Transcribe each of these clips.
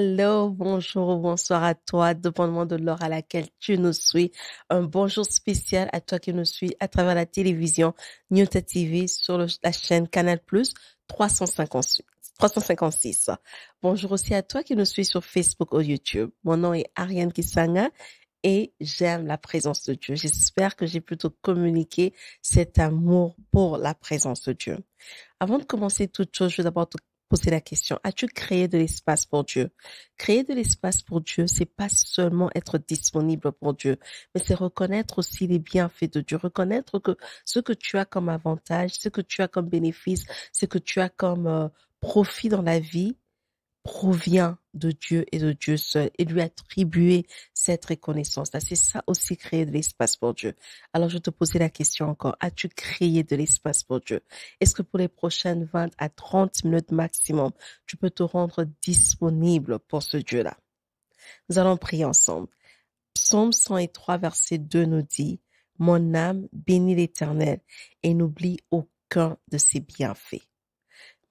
Allô, bonjour ou bonsoir à toi, dépendamment de l'heure à laquelle tu nous suis. Un bonjour spécial à toi qui nous suis à travers la télévision Nyota TV sur la chaîne Canal+, 356. 356. Bonjour aussi à toi qui nous suis sur Facebook ou YouTube. Mon nom est Ariane Kisanga et j'aime la présence de Dieu. J'espère que j'ai plutôt communiqué cet amour pour la présence de Dieu. Avant de commencer toute chose, je veux d'abord te poser la question, as-tu créé de l'espace pour Dieu? Créer de l'espace pour Dieu, c'est pas seulement être disponible pour Dieu, mais c'est reconnaître aussi les bienfaits de Dieu, reconnaître que ce que tu as comme avantage, ce que tu as comme bénéfice, ce que tu as comme profit dans la vie, provient de Dieu et de Dieu seul et lui attribuer cette reconnaissance-là. C'est ça aussi créer de l'espace pour Dieu. Alors je te posais la question encore, as-tu créé de l'espace pour Dieu? Est-ce que pour les prochaines 20 à 30 minutes maximum, tu peux te rendre disponible pour ce Dieu-là? Nous allons prier ensemble. Psaume 103, verset 2 nous dit, « Mon âme bénit l'Éternel et n'oublie aucun de ses bienfaits. »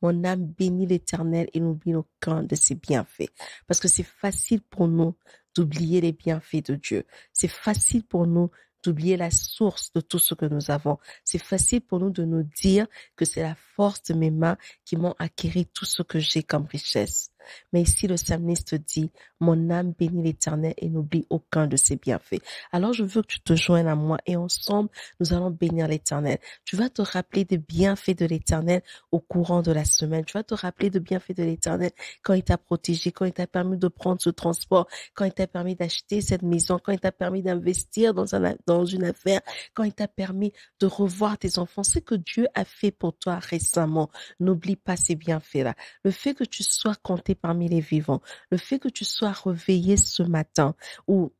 Mon âme bénit l'Éternel et n'oublie aucun de ses bienfaits. Parce que c'est facile pour nous d'oublier les bienfaits de Dieu. C'est facile pour nous d'oublier la source de tout ce que nous avons. C'est facile pour nous de nous dire que c'est la force de mes mains qui m'ont acquéri tout ce que j'ai comme richesse. Mais ici, le psalmiste dit, mon âme bénit l'Éternel et n'oublie aucun de ses bienfaits. Alors, je veux que tu te joignes à moi et ensemble, nous allons bénir l'Éternel. Tu vas te rappeler des bienfaits de l'Éternel au courant de la semaine. Tu vas te rappeler des bienfaits de l'Éternel quand il t'a protégé, quand il t'a permis de prendre ce transport, quand il t'a permis d'acheter cette maison, quand il t'a permis d'investir dans une affaire, quand il t'a permis de revoir tes enfants. C'est que Dieu a fait pour toi récemment. N'oublie pas ces bienfaits-là. Le fait que tu sois compté parmi les vivants, le fait que tu sois réveillé ce matin ou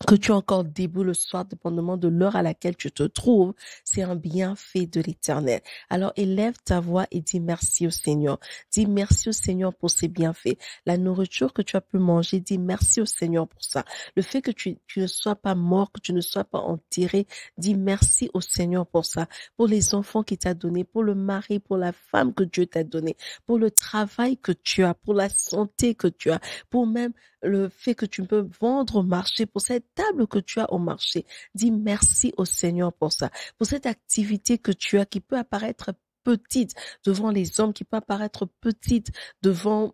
que tu es encore debout le soir, dépendamment de l'heure à laquelle tu te trouves, c'est un bienfait de l'Éternel. Alors élève ta voix et dis merci au Seigneur. Dis merci au Seigneur pour ses bienfaits. La nourriture que tu as pu manger, dis merci au Seigneur pour ça. Le fait que tu ne sois pas mort, que tu ne sois pas enterré, dis merci au Seigneur pour ça. Pour les enfants qu'il t'a donné, pour le mari, pour la femme que Dieu t'a donné, pour le travail que tu as, pour la santé que tu as, pour même le fait que tu peux vendre au marché, pour cette table que tu as au marché. Dis merci au Seigneur pour ça, pour cette activité que tu as qui peut apparaître petite devant les hommes, qui peut apparaître petite devant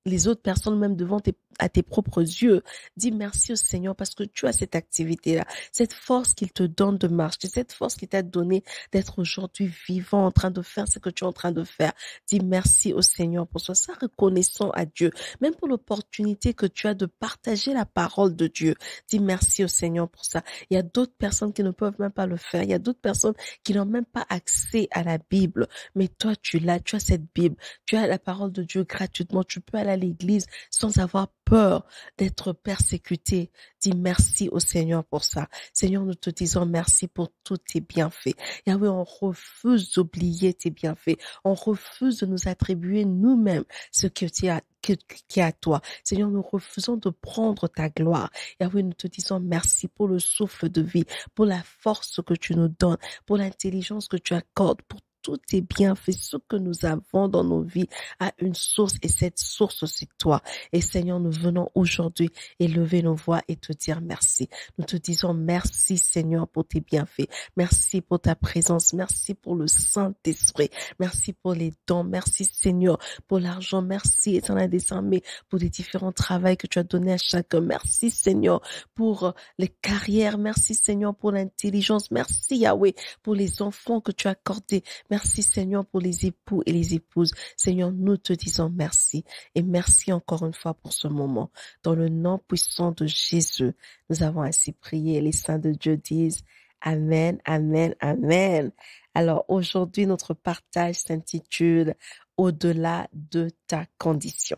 les autres personnes, même devant à tes propres yeux. Dis merci au Seigneur parce que tu as cette activité-là, cette force qu'il te donne de marcher, cette force qu'il t'a donné d'être aujourd'hui vivant, en train de faire ce que tu es en train de faire. Dis merci au Seigneur pour ça. Ça, reconnaissant à Dieu, même pour l'opportunité que tu as de partager la parole de Dieu. Dis merci au Seigneur pour ça. Il y a d'autres personnes qui ne peuvent même pas le faire. Il y a d'autres personnes qui n'ont même pas accès à la Bible. Mais toi, tu l'as, tu as cette Bible, tu as la parole de Dieu gratuitement. Tu peux aller à l'église sans avoir peur d'être persécuté. Dis merci au Seigneur pour ça. Seigneur, nous te disons merci pour tous tes bienfaits. Yahweh, on refuse d'oublier tes bienfaits. On refuse de nous attribuer nous-mêmes ce qui est à toi. Seigneur, nous refusons de prendre ta gloire. Yahweh, nous te disons merci pour le souffle de vie, pour la force que tu nous donnes, pour l'intelligence que tu accordes, pour tous tes bienfaits, ce que nous avons dans nos vies a une source et cette source c'est toi. Et Seigneur, nous venons aujourd'hui élever nos voix et te dire merci. Nous te disons merci Seigneur pour tes bienfaits. Merci pour ta présence. Merci pour le Saint-Esprit. Merci pour les dons. Merci Seigneur pour l'argent. Merci Éternel des armées pour les différents travaux que tu as donnés à chacun. Merci Seigneur pour les carrières. Merci Seigneur pour l'intelligence. Merci Yahweh pour les enfants que tu as accordés. Merci Seigneur pour les époux et les épouses. Seigneur, nous te disons merci et merci encore une fois pour ce moment. Dans le nom puissant de Jésus, nous avons ainsi prié. Les saints de Dieu disent Amen, Amen, Amen. Alors aujourd'hui, notre partage s'intitule Au-delà de ta condition.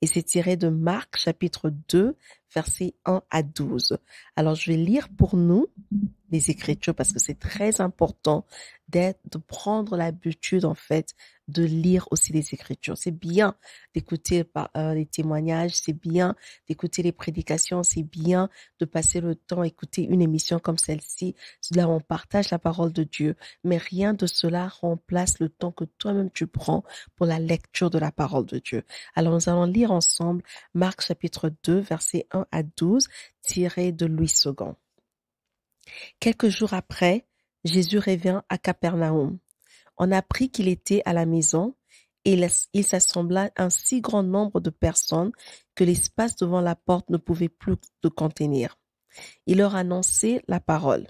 Et c'est tiré de Marc chapitre 2, versets 1 à 12. Alors je vais lire pour nous les Écritures parce que c'est très important de prendre l'habitude, en fait, de lire aussi les Écritures. C'est bien d'écouter les témoignages, c'est bien d'écouter les prédications, c'est bien de passer le temps à écouter une émission comme celle-ci, là où on partage la parole de Dieu. Mais rien de cela remplace le temps que toi-même tu prends pour la lecture de la parole de Dieu. Alors nous allons lire ensemble Marc chapitre 2, versets 1 à 12, tiré de Louis II. Quelques jours après, Jésus revint à Capernaum. On apprit qu'il était à la maison et il s'assembla un si grand nombre de personnes que l'espace devant la porte ne pouvait plus le contenir. Il leur annonçait la parole.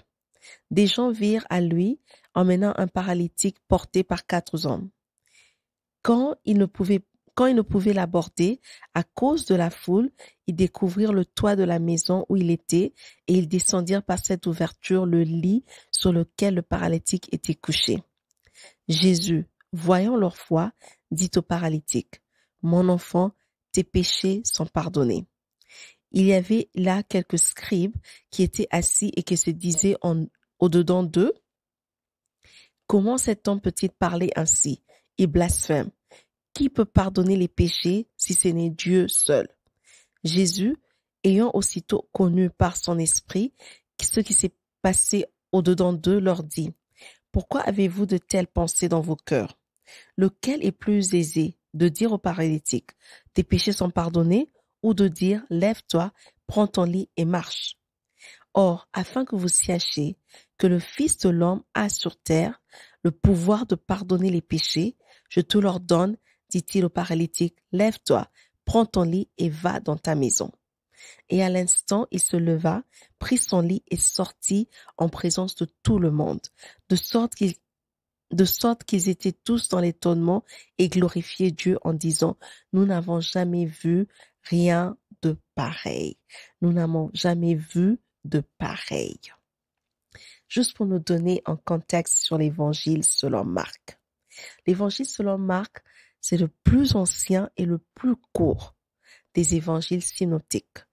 Des gens virent à lui emmenant un paralytique porté par 4 hommes. Quand ils ne pouvaient l'aborder à cause de la foule, ils découvrirent le toit de la maison où il était et ils descendirent par cette ouverture le lit sur lequel le paralytique était couché. Jésus, voyant leur foi, dit au paralytique, « Mon enfant, tes péchés sont pardonnés. » Il y avait là quelques scribes qui étaient assis et qui se disaient au-dedans d'eux, « Comment cet homme peut-il parler ainsi? Il blasphème. Qui peut pardonner les péchés si ce n'est Dieu seul? » Jésus, ayant aussitôt connu par son esprit ce qui s'est passé au-dedans d'eux, leur dit, « Pourquoi avez-vous de telles pensées dans vos cœurs? Lequel est plus aisé, de dire au paralytique, « Tes péchés sont pardonnés » ou de dire, « Lève-toi, prends ton lit et marche » ? Or, afin que vous sachiez que le Fils de l'homme a sur terre le pouvoir de pardonner les péchés, je te l'ordonne, dit-il au paralytique, « Lève-toi, prends ton lit et va dans ta maison. » Et à l'instant, il se leva, prit son lit et sortit en présence de tout le monde, de sorte qu'ils étaient tous dans l'étonnement et glorifiaient Dieu en disant, « Nous n'avons jamais vu rien de pareil. » Nous n'avons jamais vu de pareil. Juste pour nous donner un contexte sur l'évangile selon Marc. L'évangile selon Marc, c'est le plus ancien et le plus court des évangiles synoptiques,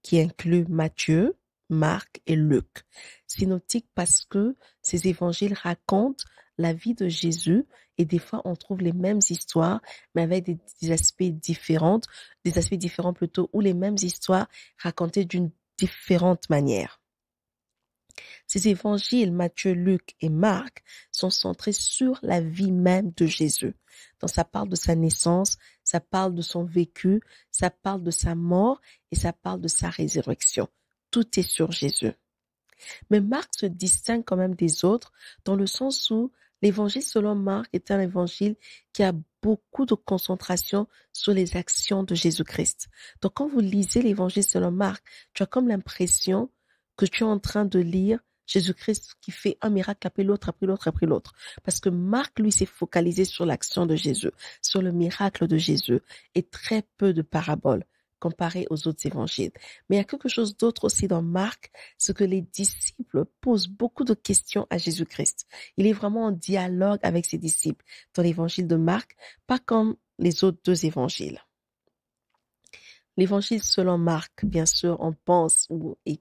qui inclut Matthieu, Marc et Luc. Synoptique parce que ces évangiles racontent la vie de Jésus et des fois on trouve les mêmes histoires mais avec des aspects différents plutôt, ou les mêmes histoires racontées d'une différente manière. Ces évangiles, Matthieu, Luc et Marc, sont centrés sur la vie même de Jésus. Donc ça parle de sa naissance, ça parle de son vécu, ça parle de sa mort et ça parle de sa résurrection. Tout est sur Jésus. Mais Marc se distingue quand même des autres dans le sens où l'évangile selon Marc est un évangile qui a beaucoup de concentration sur les actions de Jésus-Christ. Donc quand vous lisez l'évangile selon Marc, tu as comme l'impression que tu es en train de lire Jésus-Christ qui fait un miracle après l'autre, après l'autre, après l'autre. Parce que Marc, lui, s'est focalisé sur l'action de Jésus, sur le miracle de Jésus, et très peu de paraboles comparé aux autres évangiles. Mais il y a quelque chose d'autre aussi dans Marc, c'est que les disciples posent beaucoup de questions à Jésus-Christ. Il est vraiment en dialogue avec ses disciples dans l'évangile de Marc, pas comme les autres 2 évangiles. L'évangile selon Marc, bien sûr, on pense et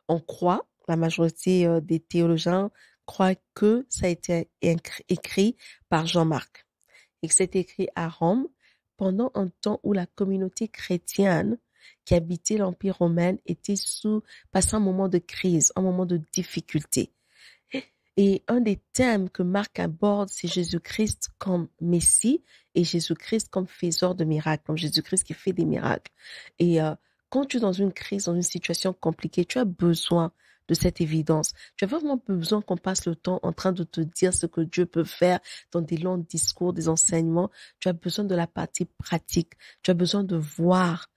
on croit, la majorité des théologiens croient que ça a été écrit par Jean-Marc et que c'est écrit à Rome pendant un temps où la communauté chrétienne qui habitait l'Empire romain passait un moment de crise, un moment de difficulté. Et un des thèmes que Marc aborde, c'est Jésus-Christ comme Messie et Jésus-Christ comme faiseur de miracles, comme Jésus-Christ qui fait des miracles. Et quand tu es dans une crise, dans une situation compliquée, tu as besoin de cette évidence. Tu as vraiment besoin qu'on passe le temps en train de te dire ce que Dieu peut faire dans des longs discours, des enseignements. Tu as besoin de la partie pratique. Tu as besoin de voir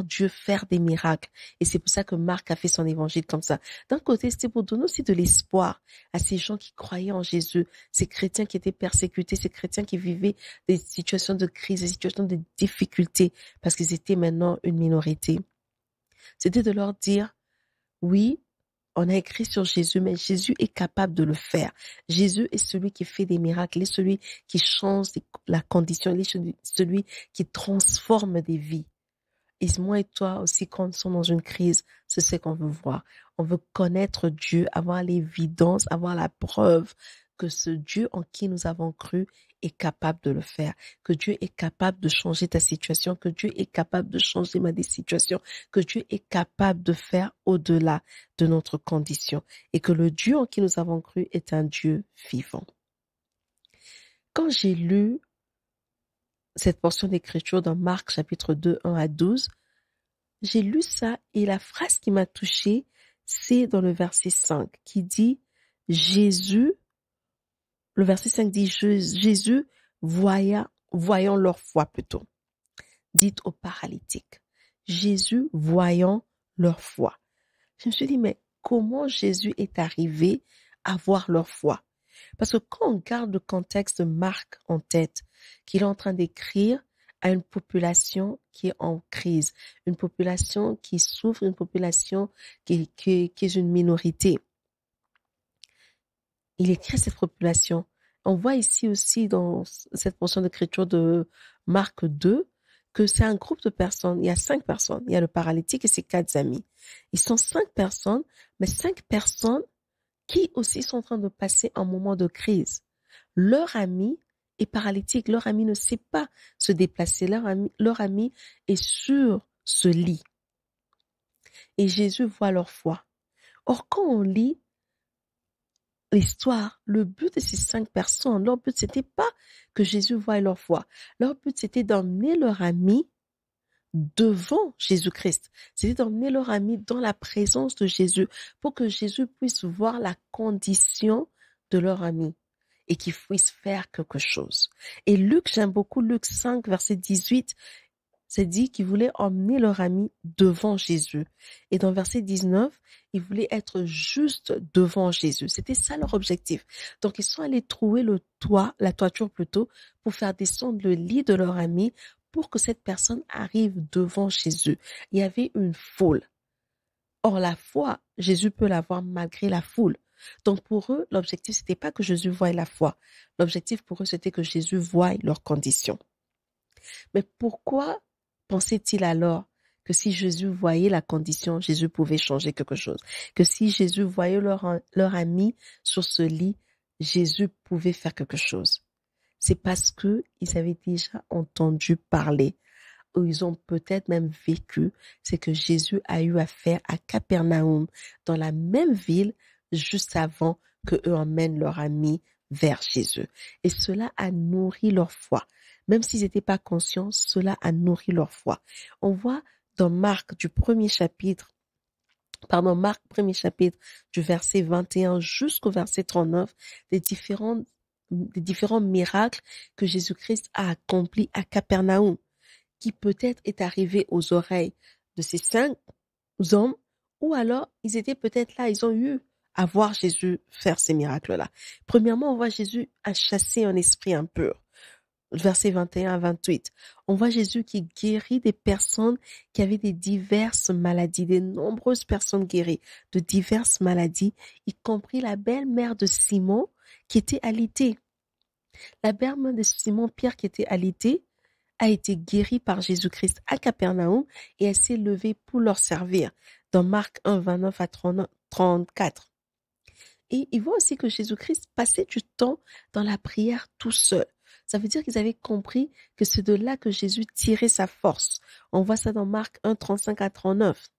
Dieu faire des miracles. Et c'est pour ça que Marc a fait son évangile comme ça. D'un côté, c'était pour donner aussi de l'espoir à ces gens qui croyaient en Jésus, ces chrétiens qui étaient persécutés, ces chrétiens qui vivaient des situations de crise, des situations de difficulté, parce qu'ils étaient maintenant une minorité. C'était de leur dire, oui, on a écrit sur Jésus, mais Jésus est capable de le faire. Jésus est celui qui fait des miracles, il est celui qui change la condition, il est celui qui transforme des vies. Et moi et toi aussi, quand nous sommes dans une crise, c'est ce qu'on veut voir. On veut connaître Dieu, avoir l'évidence, avoir la preuve que ce Dieu en qui nous avons cru est capable de le faire, que Dieu est capable de changer ta situation, que Dieu est capable de changer ma situation, que Dieu est capable de faire au-delà de notre condition et que le Dieu en qui nous avons cru est un Dieu vivant. Quand j'ai lu cette portion d'écriture dans Marc chapitre 2, 1 à 12, j'ai lu ça et la phrase qui m'a touchée, c'est dans le verset 5 qui dit Jésus, le verset 5 dit Jésus voyant leur foi plutôt, dit aux paralytiques. Jésus voyant leur foi. Je me suis dit, mais comment Jésus est arrivé à voir leur foi? Parce que quand on garde le contexte de Marc en tête, qu'il est en train d'écrire à une population qui est en crise, une population qui souffre, une population qui est une minorité. Il écrit à cette population. On voit ici aussi dans cette portion d'écriture de Marc 2 que c'est un groupe de personnes. Il y a 5 personnes. Il y a le paralytique et ses 4 amis. Ils sont 5 personnes, mais 5 personnes qui aussi sont en train de passer un moment de crise. Leur ami est paralytique. Leur ami ne sait pas se déplacer. Leur ami est sur ce lit. Et Jésus voit leur foi. Or, quand on lit l'histoire, le but de ces 5 personnes, leur but, c'était pas que Jésus voie leur foi. Leur but, c'était d'emmener leur ami devant Jésus-Christ. C'était d'emmener leur ami dans la présence de Jésus pour que Jésus puisse voir la condition de leur ami et qu'il puisse faire quelque chose. Et Luc, j'aime beaucoup Luc 5, verset 18, c'est dit qu'ils voulaient emmener leur ami devant Jésus. Et dans verset 19, ils voulaient être juste devant Jésus. C'était ça leur objectif. Donc, ils sont allés trouver la toiture plutôt, pour faire descendre le lit de leur ami pour que cette personne arrive devant Jésus. Il y avait une foule. Or, la foi, Jésus peut l'avoir malgré la foule. Donc, pour eux, l'objectif, c'était pas que Jésus voie la foi. L'objectif pour eux, c'était que Jésus voie leurs conditions. Mais pourquoi pensait-il alors que si Jésus voyait la condition, Jésus pouvait changer quelque chose? Que si Jésus voyait leur ami sur ce lit, Jésus pouvait faire quelque chose? C'est parce que ils avaient déjà entendu parler, ou ils ont peut-être même vécu ce que Jésus a eu à faire à Capernaum, dans la même ville, juste avant que eux emmènent leur ami vers Jésus. Et cela a nourri leur foi. Même s'ils n'étaient pas conscients, cela a nourri leur foi. On voit dans Marc premier chapitre, du verset 21 jusqu'au verset 39, des différents miracles que Jésus-Christ a accomplis à Capernaum, qui peut-être est arrivé aux oreilles de ces 5 hommes, ou alors ils étaient peut-être là, ils ont eu à voir Jésus faire ces miracles-là. Premièrement, on voit Jésus a chassé un esprit impur. Versets 21 à 28. On voit Jésus qui guérit des personnes qui avaient des diverses maladies, des nombreuses personnes guéries de diverses maladies, y compris la belle-mère de Simon qui était alitée. La belle-mère de Simon-Pierre qui était alitée a été guérie par Jésus-Christ à Capernaum et elle s'est levée pour leur servir dans Marc 1, 29 à 34. Et il voit aussi que Jésus-Christ passait du temps dans la prière tout seul. Ça veut dire qu'ils avaient compris que c'est de là que Jésus tirait sa force. On voit ça dans Marc 1, 35 à 39.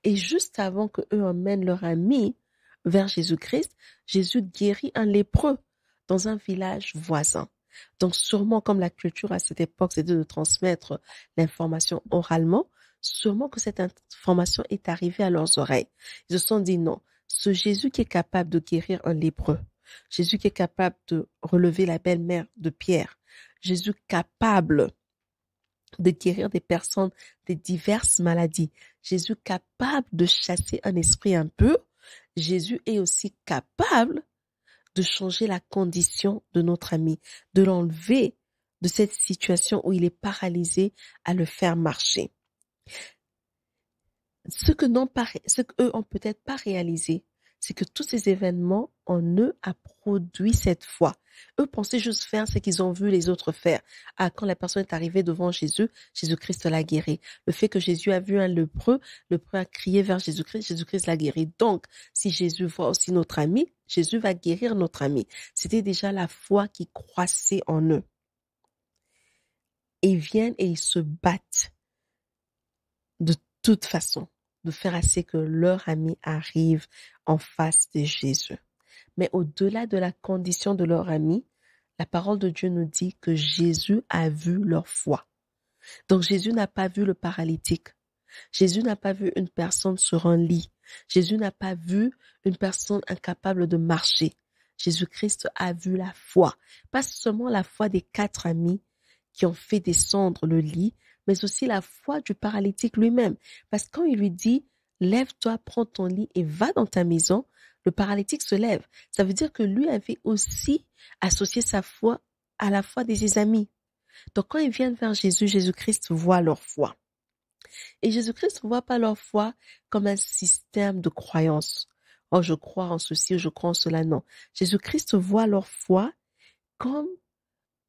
Et juste avant que eux emmènent leur ami vers Jésus-Christ, Jésus guérit un lépreux dans un village voisin. Donc sûrement, comme la culture à cette époque, c'était de transmettre l'information oralement, sûrement que cette information est arrivée à leurs oreilles. Ils se sont dit non, ce Jésus qui est capable de guérir un lépreux, Jésus qui est capable de relever la belle-mère de Pierre, Jésus capable de guérir des personnes de diverses maladies, Jésus capable de chasser un esprit impur, Jésus est aussi capable de changer la condition de notre ami, de l'enlever de cette situation où il est paralysé à le faire marcher. Ce qu'eux ont peut-être pas réalisé, c'est que tous ces événements en eux a produit cette foi. Eux pensaient juste faire ce qu'ils ont vu les autres faire. Ah, quand la personne est arrivée devant Jésus, Jésus-Christ l'a guéri. Le fait que Jésus a vu un lépreux a crié vers Jésus-Christ, Jésus-Christ l'a guéri. Donc, si Jésus voit aussi notre ami, Jésus va guérir notre ami. C'était déjà la foi qui croissait en eux. Ils viennent et ils se battent de toute façon, de faire assez que leur ami arrive en face de Jésus. Mais au-delà de la condition de leur ami, la parole de Dieu nous dit que Jésus a vu leur foi. Donc Jésus n'a pas vu le paralytique. Jésus n'a pas vu une personne sur un lit. Jésus n'a pas vu une personne incapable de marcher. Jésus-Christ a vu la foi. Pas seulement la foi des 4 amis qui ont fait descendre le lit, mais aussi la foi du paralytique lui-même. Parce que quand il lui dit, lève-toi, prends ton lit et va dans ta maison, le paralytique se lève. Ça veut dire que lui avait aussi associé sa foi à la foi de ses amis. Donc quand ils viennent vers Jésus, Jésus-Christ voit leur foi. Et Jésus-Christ ne voit pas leur foi comme un système de croyance. Oh, je crois en ceci, je crois en cela. Non. Jésus-Christ voit leur foi comme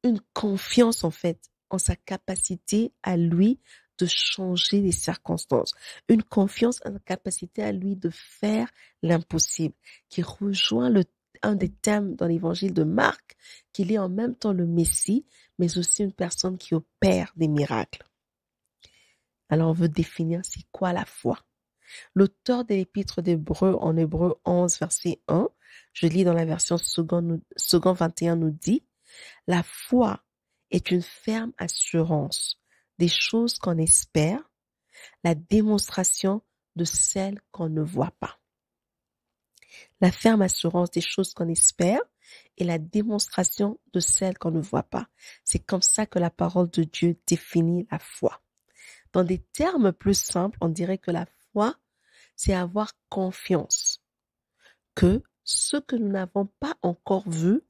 une confiance, en fait, en sa capacité à lui de changer les circonstances. Une confiance en sa capacité à lui de faire l'impossible, qui rejoint un des thèmes dans l'évangile de Marc, qu'il est en même temps le Messie, mais aussi une personne qui opère des miracles. Alors, on veut définir c'est quoi la foi. L'auteur de l'épître d'Hébreux, en Hébreux 11, verset 1, je lis dans la version second 21, nous dit, « La foi est une ferme assurance des choses qu'on espère, la démonstration de celles qu'on ne voit pas. » La ferme assurance des choses qu'on espère et la démonstration de celles qu'on ne voit pas. C'est comme ça que la parole de Dieu définit la foi. Dans des termes plus simples, on dirait que la foi, c'est avoir confiance que ce que nous n'avons pas encore vu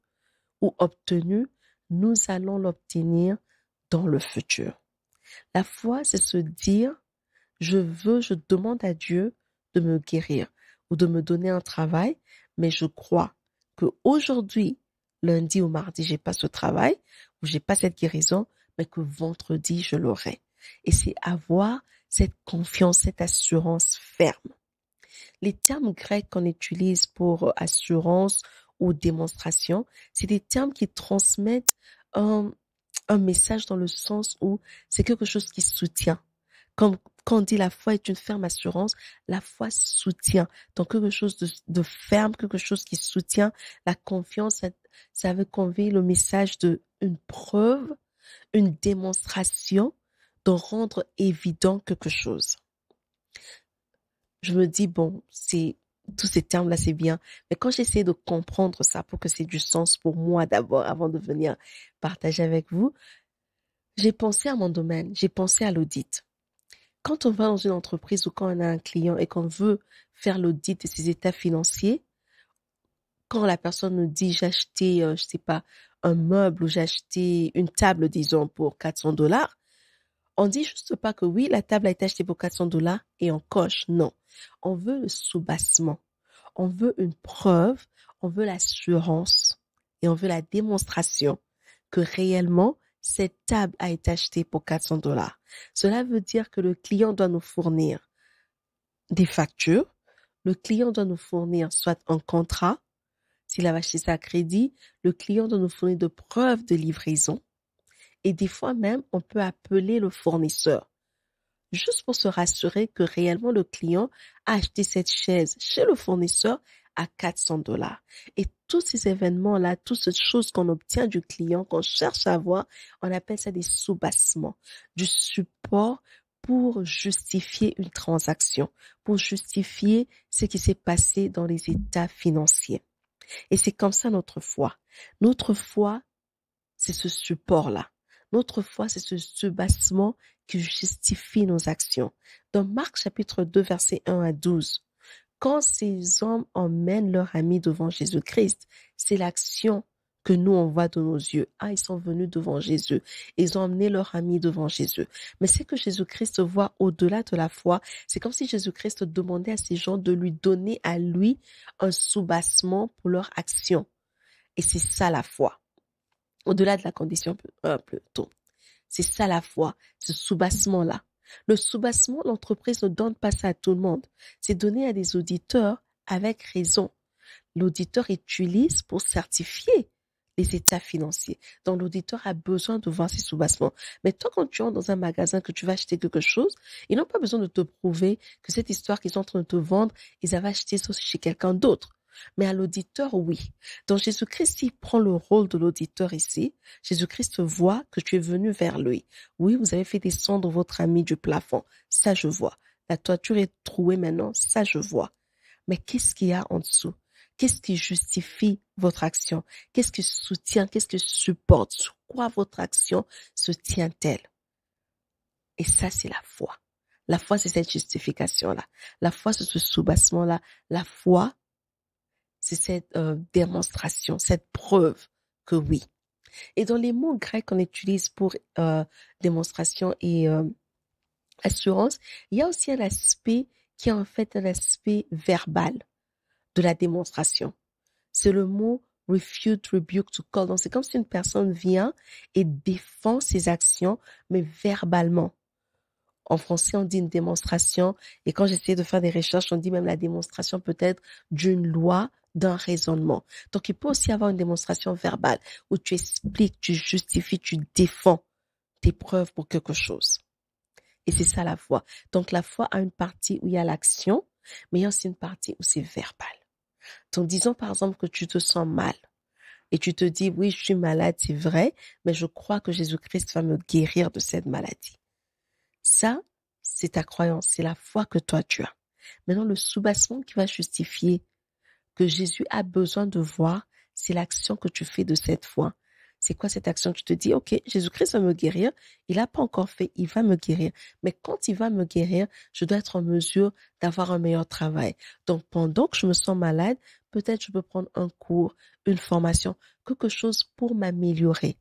ou obtenu, nous allons l'obtenir dans le futur. La foi, c'est se dire, je demande à Dieu de me guérir ou de me donner un travail, mais je crois que aujourd'hui, lundi ou mardi, j'ai pas ce travail ou j'ai pas cette guérison, mais que vendredi, je l'aurai. Et c'est avoir cette confiance, cette assurance ferme. Les termes grecs qu'on utilise pour assurance ou démonstration, c'est des termes qui transmettent un message dans le sens où c'est quelque chose qui soutient. Comme quand on dit la foi est une ferme assurance, la foi soutient. Donc quelque chose de ferme, quelque chose qui soutient. La confiance, ça veut convey le message d'une preuve, une démonstration, de rendre évident quelque chose. Je me dis, bon, tous ces termes-là, c'est bien. Mais quand j'essaie de comprendre ça pour que c'est du sens pour moi d'abord, avant de venir partager avec vous, j'ai pensé à mon domaine, j'ai pensé à l'audit. Quand on va dans une entreprise ou quand on a un client et qu'on veut faire l'audit de ses états financiers, quand la personne nous dit j'ai acheté, je sais pas, un meuble ou j'ai acheté une table, disons, pour $400, on dit juste pas que oui, la table a été achetée pour $400 et on coche. Non. On veut le soubassement. On veut une preuve, on veut l'assurance et on veut la démonstration que réellement cette table a été achetée pour $400. Cela veut dire que le client doit nous fournir des factures. Le client doit nous fournir soit un contrat. S'il a acheté ça à crédit, le client doit nous fournir de preuves de livraison. Et des fois même, on peut appeler le fournisseur juste pour se rassurer que réellement le client a acheté cette chaise chez le fournisseur à $400. Et tous ces événements-là, toutes ces choses qu'on obtient du client, qu'on cherche à avoir, on appelle ça des soubassements, du support pour justifier une transaction, pour justifier ce qui s'est passé dans les états financiers. Et c'est comme ça notre foi. Notre foi, c'est ce support-là. Notre foi, c'est ce soubassement qui justifie nos actions. Dans Marc chapitre 2, versets 1 à 12, quand ces hommes emmènent leur ami devant Jésus-Christ, c'est l'action que nous, on voit de nos yeux. Ah, ils sont venus devant Jésus. Ils ont emmené leur ami devant Jésus. Mais c'est que Jésus-Christ voit au-delà de la foi. C'est comme si Jésus-Christ demandait à ces gens de lui donner à lui un soubassement pour leur action. Et c'est ça la foi. au-delà de la condition plutôt. C'est ça la foi, ce soubassement-là. Le soubassement, l'entreprise ne donne pas ça à tout le monde. C'est donné à des auditeurs avec raison. L'auditeur utilise pour certifier les états financiers. Donc, l'auditeur a besoin de voir ces soubassements. Mais toi, quand tu entres dans un magasin, que tu vas acheter quelque chose, ils n'ont pas besoin de te prouver que cette histoire qu'ils sont en train de te vendre, ils avaient acheté ça chez quelqu'un d'autre. Mais à l'auditeur, oui. Donc, Jésus-Christ, il prend le rôle de l'auditeur ici. Jésus-Christ voit que tu es venu vers lui. Oui, vous avez fait descendre votre ami du plafond. Ça, je vois. La toiture est trouée maintenant. Ça, je vois. Mais qu'est-ce qu'il y a en dessous? Qu'est-ce qui justifie votre action? Qu'est-ce qui soutient? Qu'est-ce qui supporte? Sur quoi votre action se tient-elle? Et ça, c'est la foi. La foi, c'est cette justification-là. La foi, c'est ce soubassement-là. La foi, c'est cette démonstration, cette preuve que oui. Et dans les mots grecs qu'on utilise pour démonstration et assurance, il y a aussi un aspect qui est en fait un aspect verbal de la démonstration. C'est le mot refute, rebuke, to call. Donc, c'est comme si une personne vient et défend ses actions, mais verbalement. En français, on dit une démonstration. Et quand j'essaie de faire des recherches, on dit même la démonstration peut-être d'une loi, d'un raisonnement. Donc, il peut aussi avoir une démonstration verbale où tu expliques, tu justifies, tu défends tes preuves pour quelque chose. Et c'est ça la foi. Donc, la foi a une partie où il y a l'action, mais il y a aussi une partie où c'est verbal. Donc, disons par exemple que tu te sens mal et tu te dis, oui, je suis malade, c'est vrai, mais je crois que Jésus-Christ va me guérir de cette maladie. Ça, c'est ta croyance, c'est la foi que toi tu as. Maintenant, le soubassement qui va justifier que Jésus a besoin de voir, c'est l'action que tu fais de cette foi. C'est quoi cette action? Tu te dis, ok, Jésus-Christ va me guérir. Il n'a pas encore fait, il va me guérir. Mais quand il va me guérir, je dois être en mesure d'avoir un meilleur travail. Donc, pendant que je me sens malade, peut-être je peux prendre un cours, une formation, quelque chose pour m'améliorer.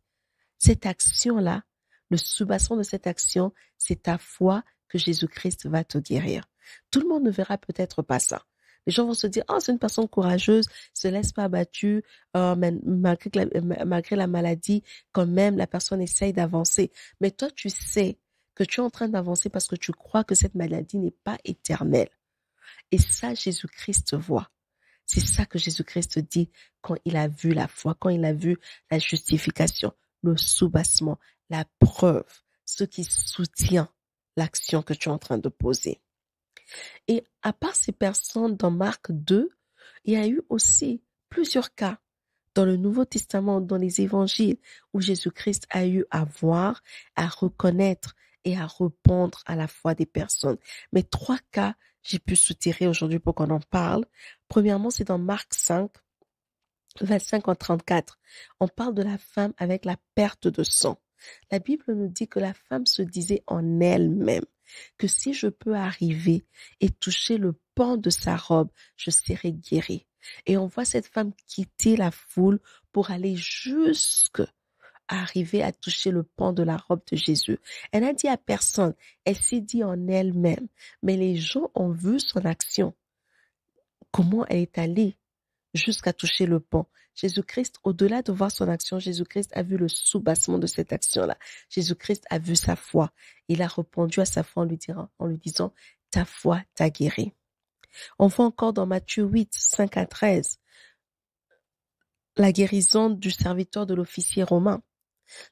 Cette action-là, le soubassement de cette action, c'est ta foi que Jésus-Christ va te guérir. Tout le monde ne verra peut-être pas ça. Les gens vont se dire, oh, c'est une personne courageuse, se laisse pas abattue, malgré la maladie, quand même, la personne essaye d'avancer. Mais toi, tu sais que tu es en train d'avancer parce que tu crois que cette maladie n'est pas éternelle. Et ça, Jésus-Christ voit. C'est ça que Jésus-Christ dit quand il a vu la foi, quand il a vu la justification, le soubassement, la preuve, ce qui soutient l'action que tu es en train de poser. Et à part ces personnes dans Marc 2, il y a eu aussi plusieurs cas dans le Nouveau Testament, dans les évangiles, où Jésus-Christ a eu à voir, à reconnaître et à répondre à la foi des personnes. Mais 3 cas, j'ai pu soutirer aujourd'hui pour qu'on en parle. Premièrement, c'est dans Marc 5, 25 en 34. On parle de la femme avec la perte de sang. La Bible nous dit que la femme se disait en elle-même que si je peux arriver et toucher le pan de sa robe, je serai guérie. Et on voit cette femme quitter la foule pour aller jusqu'à arriver à toucher le pan de la robe de Jésus. Elle n'a dit à personne, elle s'est dit en elle-même, mais les gens ont vu son action. Comment elle est allée jusqu'à toucher le pan. Jésus-Christ, au-delà de voir son action, Jésus-Christ a vu le soubassement de cette action-là. Jésus-Christ a vu sa foi. Il a répondu à sa foi en lui disant, ta foi t'a guéri. On voit encore dans Matthieu 8, 5 à 13, la guérison du serviteur de l'officier romain.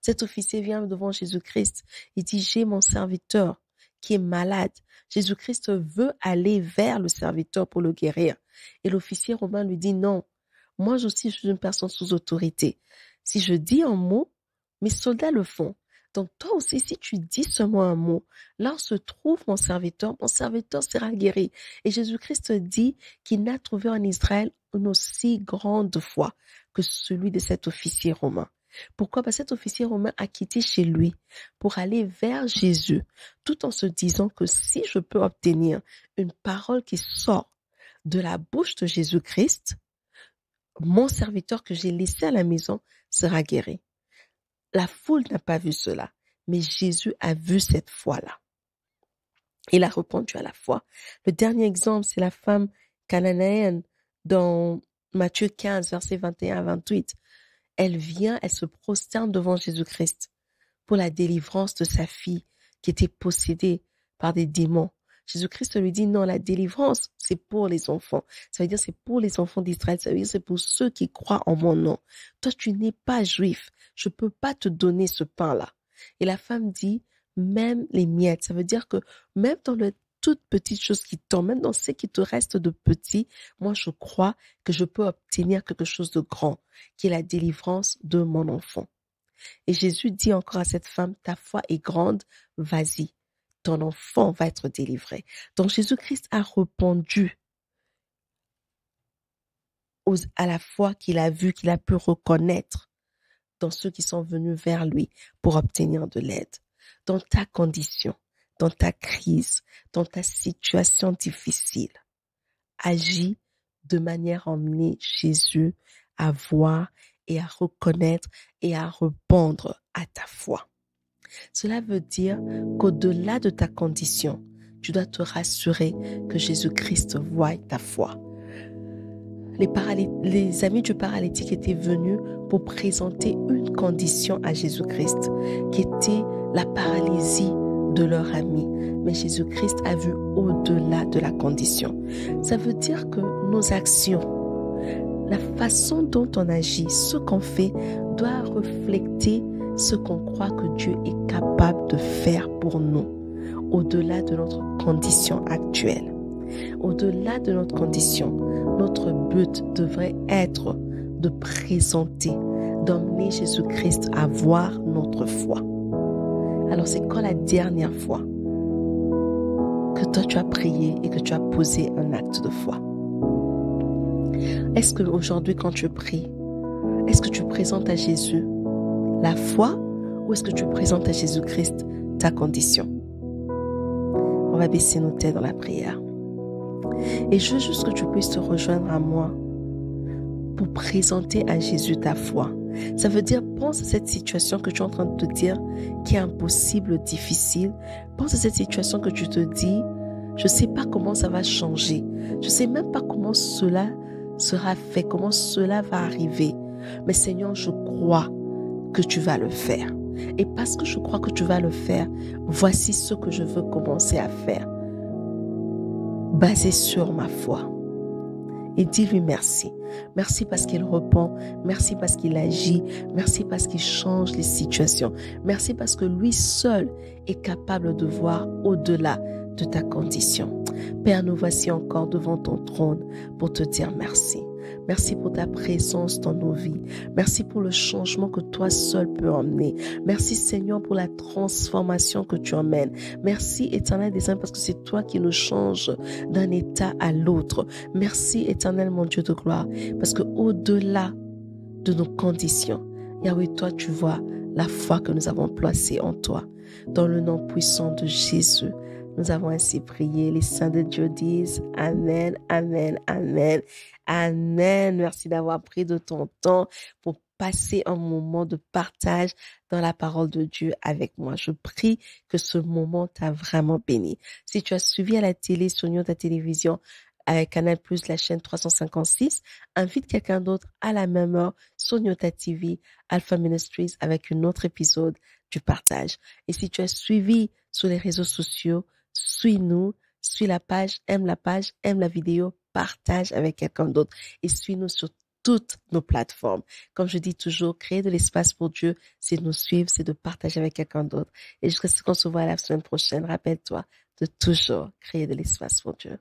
Cet officier vient devant Jésus-Christ. Il dit, j'ai mon serviteur qui est malade. Jésus-Christ veut aller vers le serviteur pour le guérir. Et l'officier romain lui dit, non, moi aussi je suis une personne sous autorité. Si je dis un mot, mes soldats le font. Donc toi aussi, si tu dis seulement un mot, là où se trouve mon serviteur sera guéri. Et Jésus-Christ dit qu'il n'a trouvé en Israël une aussi grande foi que celui de cet officier romain. Pourquoi? Parce que cet officier romain a quitté chez lui pour aller vers Jésus, tout en se disant que si je peux obtenir une parole qui sort de la bouche de Jésus-Christ, mon serviteur que j'ai laissé à la maison sera guéri. La foule n'a pas vu cela, mais Jésus a vu cette foi-là. Il a répondu à la foi. Le dernier exemple, c'est la femme cananéenne dans Matthieu 15, versets 21 à 28. Elle vient, elle se prosterne devant Jésus-Christ pour la délivrance de sa fille qui était possédée par des démons. Jésus-Christ lui dit non, la délivrance, c'est pour les enfants. Ça veut dire c'est pour les enfants d'Israël. Ça veut dire c'est pour ceux qui croient en mon nom. Toi, tu n'es pas juif. Je peux pas te donner ce pain-là. Et la femme dit, même les miettes. Ça veut dire que même dans le toute petite chose qui tombe, même dans ce qui te reste de petit, moi, je crois que je peux obtenir quelque chose de grand, qui est la délivrance de mon enfant. Et Jésus dit encore à cette femme, ta foi est grande, vas-y, ton enfant va être délivré. Donc Jésus-Christ a répondu à la foi qu'il a vue, qu'il a pu reconnaître dans ceux qui sont venus vers lui pour obtenir de l'aide. Dans ta condition, dans ta crise, dans ta situation difficile, agis de manière à emmener Jésus à voir et à reconnaître et à répondre à ta foi. Cela veut dire qu'au-delà de ta condition, tu dois te rassurer que Jésus-Christ voit ta foi. Les amis du paralytique étaient venus pour présenter une condition à Jésus-Christ, qui était la paralysie de leur ami. Mais Jésus-Christ a vu au-delà de la condition. Ça veut dire que nos actions, la façon dont on agit, ce qu'on fait, doit refléter ce qu'on croit que Dieu est capable de faire pour nous, au-delà de notre condition actuelle. Au-delà de notre condition, notre but devrait être de présenter, d'emmener Jésus-Christ à voir notre foi. Alors c'est quand la dernière fois que toi tu as prié et que tu as posé un acte de foi? Est-ce qu'aujourd'hui quand tu pries, est-ce que tu présentes à Jésus la foi ou est-ce que tu présentes à Jésus-Christ ta condition? On va baisser nos têtes dans la prière. Et je veux juste que tu puisses te rejoindre à moi pour présenter à Jésus ta foi. Ça veut dire, pense à cette situation que tu es en train de te dire qui est impossible, difficile. Pense à cette situation que tu te dis, je ne sais pas comment ça va changer. Je ne sais même pas comment cela sera fait, comment cela va arriver. Mais Seigneur, je crois que tu vas le faire. Et parce que je crois que tu vas le faire, voici ce que je veux commencer à faire, basé sur ma foi. Et dis-lui merci. Merci parce qu'il répond. Merci parce qu'il agit. Merci parce qu'il change les situations. Merci parce que lui seul est capable de voir au-delà de ta condition. Père, nous voici encore devant ton trône pour te dire merci. Merci pour ta présence dans nos vies. Merci pour le changement que toi seul peux emmener. Merci Seigneur pour la transformation que tu emmènes. Merci Éternel des Saints parce que c'est toi qui nous changes d'un état à l'autre. Merci Éternel mon Dieu de gloire parce que au-delà de nos conditions, Yahweh, toi tu vois la foi que nous avons placée en toi. Dans le nom puissant de Jésus, nous avons ainsi prié. Les saints de Dieu disent Amen, Amen, Amen, Amen. Merci d'avoir pris de ton temps pour passer un moment de partage dans la parole de Dieu avec moi. Je prie que ce moment t'a vraiment béni. Si tu as suivi à la télé, sur ta télévision, avec Canal+, la chaîne 356, invite quelqu'un d'autre à la même heure sur Nyota TV, Alpha Ministries, avec un autre épisode du partage. Et si tu as suivi sur les réseaux sociaux, suis-nous, suis la page, aime la vidéo, partage avec quelqu'un d'autre et suis-nous sur toutes nos plateformes. Comme je dis toujours, créer de l'espace pour Dieu, c'est de nous suivre, c'est de partager avec quelqu'un d'autre. Et jusqu'à ce qu'on se voit la semaine prochaine, rappelle-toi de toujours créer de l'espace pour Dieu.